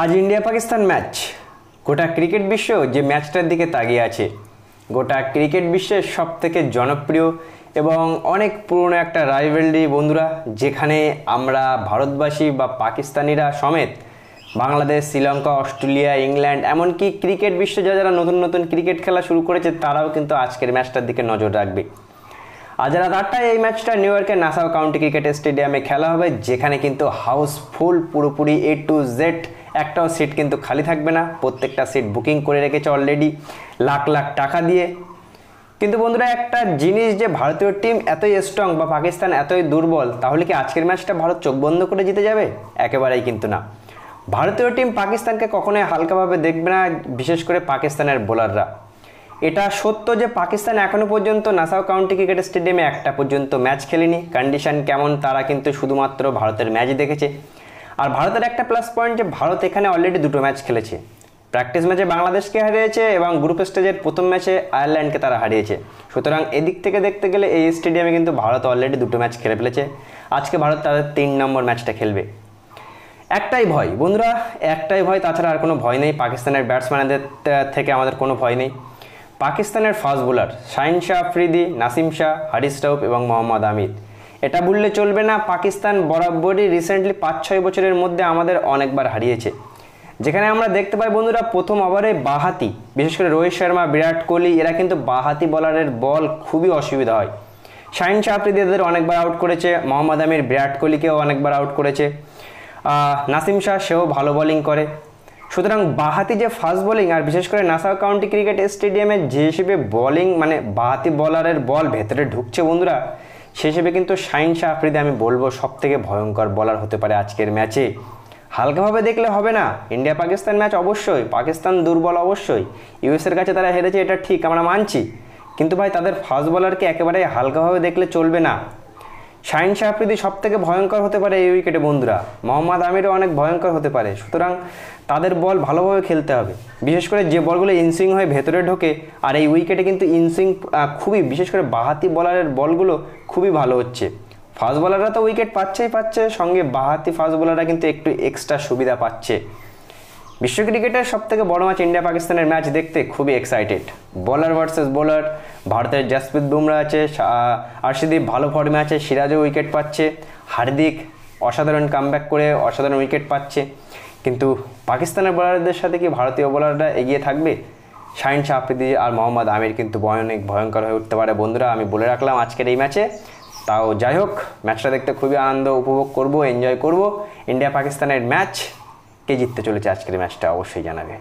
আজ India Pakistan match গোটা cricket বিশ্ব যে ম্যাচটার দিকে তাকিয়ে আছে। গোটা ক্রিকেট বিশ্বের সবথেকে জনপ্রিয় এবং অনেক পুরনো একটা রাইভালরি বন্ধুরা, যেখানে আমরা ভারতবাসী বা পাকিস্তানিরা সমেত বাংলাদেশ, শ্রীলঙ্কা, অস্ট্রেলিয়া, ইংল্যান্ড, এমনকি ক্রিকেট বিশ্বে যারা নতুন নতুন ক্রিকেট খেলা শুরু করেছে তারাও কিন্তু আজকের ম্যাচটার দিকে নজর রাখবে। আজ রাত 8টায় এই ম্যাচটা নিউ ইয়র্কের নাসাউ কাউন্টি ক্রিকেট স্টেডিয়ামে খেলা হবে, যেখানে কিন্তু হাউসফুল পুরোপুরি A to Z, একটাও সিট কিন্তু খালি থাকবে না। প্রত্যেকটা সিট বুকিং করে রেখেছে অলরেডি লাখ লাখ টাকা দিয়ে। কিন্তু বন্ধুরা, একটা জিনিস, যে ভারতীয় টিম এতই স্ট্রং বা পাকিস্তান এতই দুর্বল, তাহলে কি আজকের ম্যাচটা ভারত চোখ বন্ধ করে জিতে যাবে? একেবারেই কিন্তু না। ভারতীয় টিম পাকিস্তানকে কখনোই হালকাভাবে দেখবে না, বিশেষ করে পাকিস্তানের বোলাররা। এটা সত্য যে পাকিস্তান এখনও পর্যন্ত নাসাউ কাউন্টি ক্রিকেট স্টেডিয়ামে একটা পর্যন্ত ম্যাচ খেলেনি। কন্ডিশন কেমন তারা কিন্তু শুধুমাত্র ভারতের ম্যাচ দেখেছে। আর ভারতের একটা প্লাস পয়েন্ট যে ভারত এখানে অলরেডি দুটো ম্যাচ খেলেছে। প্র্যাকটিস ম্যাচে বাংলাদেশকে হারিয়েছে এবং গ্রুপ স্টেজের প্রথম ম্যাচে আয়ারল্যান্ডকে তারা হারিয়েছে। সুতরাং এদিক থেকে দেখতে গেলে এই স্টেডিয়ামে কিন্তু ভারত অলরেডি দুটো ম্যাচ খেলে ফেলেছে। আজকে ভারত তাদের 3 নম্বর ম্যাচটা খেলবে। একটাই ভয় বন্ধুরা, একটাই ভয়, তাছাড়া আর কোনো ভয় নেই। পাকিস্তানের ব্যাটসম্যানদের থেকে আমাদের কোনো ভয় নেই। পাকিস্তানের ফাস্ট বোলার শাহিন শাহ আফ্রিদি, নাসিম শাহ, হারিস রাউফ এবং মোহাম্মদ আমির, এটা বললে চলবে না। পাকিস্তান বরাবরই রিসেন্টলি 5-6 বছরের মধ্যে আমাদের অনেকবার হারিয়েছে। যেখানে আমরা দেখতে পাই বন্ধুরা, প্রথম ওভারে বাঁহাতি, বিশেষ করে রোহিত শর্মা, বিরাট কোহলি, এরা কিন্তু বাঁহাতি বলারের বল খুবই অসুবিধা হয়। শাহিন শাহ আফ্রিদি এদের অনেকবার আউট করেছে। মোহাম্মদ আমির বিরাট কোহলিকেও অনেকবার আউট করেছে। নাসিম শাহ, সেও ভালো বোলিং করে। সুতরাং বাঁহাতি যে ফাস্ট বোলিং, আর বিশেষ করে নাসাউ কাউন্টি ক্রিকেট স্টেডিয়ামে যে হিসেবে বোলিং, মানে বাঁহাতি বলারের বল ভেতরে ঢুকছে বন্ধুরা, সে হিসেবে কিন্তু শাহিন শাহ আফ্রিদি আমি বলবো সবথেকে ভয়ঙ্কর বলার হতে পারে আজকের ম্যাচে। হালকাভাবে দেখলে হবে না। ইন্ডিয়া পাকিস্তান ম্যাচ অবশ্যই, পাকিস্তান দুর্বল অবশ্যই, ইউএসের কাছে তারা হেরেছে, এটা ঠিক, আমরা মানছি। কিন্তু ভাই, তাদের ফাস্ট বোলারকে একেবারে হালকাভাবে দেখলে চলবে না। শাহিন শাহ আফ্রিদি সব থেকে ভয়ঙ্কর হতে পারে এই উইকেটে বন্ধুরা। মোহাম্মদ আমিরও অনেক ভয়ঙ্কর হতে পারে। সুতরাং তাদের বল ভালোভাবে খেলতে হবে, বিশেষ করে যে বলগুলো ইনসুইং হয়ে ভেতরে ঢোকে। আর এই উইকেটে কিন্তু ইনসুইং খুবই, বিশেষ করে বাঁহাতি বলারের বলগুলো খুবই ভালো হচ্ছে। ফাস্ট বোলাররা তো উইকেট পাচ্ছে, সঙ্গে বাঁহাতি ফাস্ট বোলাররা কিন্তু একটু এক্সট্রা সুবিধা পাচ্ছে। বিশ্ব ক্রিকেটের সবথেকে বড় ম্যাচ ইন্ডিয়া পাকিস্তানের ম্যাচ দেখতে খুবই এক্সাইটেড। বোলার ভার্সেস বোলার, ভারতের জাসপ্রীত বুমরা আছে, আরশদীপ ভালো ফর্মে আছে, সিরাজও উইকেট পাচ্ছে, হার্দিক অসাধারণ কামব্যাক করে অসাধারণ উইকেট পাচ্ছে। কিন্তু পাকিস্তানের বোলারদের সাথে কি ভারতীয় বোলাররা এগিয়ে থাকবে? শাহিন শাহ আফ্রিদি আর মোহাম্মদ আমির কিন্তু অনেক ভয়ঙ্কর হয়ে উঠতে পারে বন্ধুরা, আমি বলে রাখলাম আজকের এই ম্যাচে। তাও যাই হোক, ম্যাচটা দেখতে খুবই আনন্দ উপভোগ করব, এনজয় করব। ইন্ডিয়া পাকিস্তানের ম্যাচ কে জিততে চলেছে আজকের ম্যাচটা অবশ্যই জানাবে।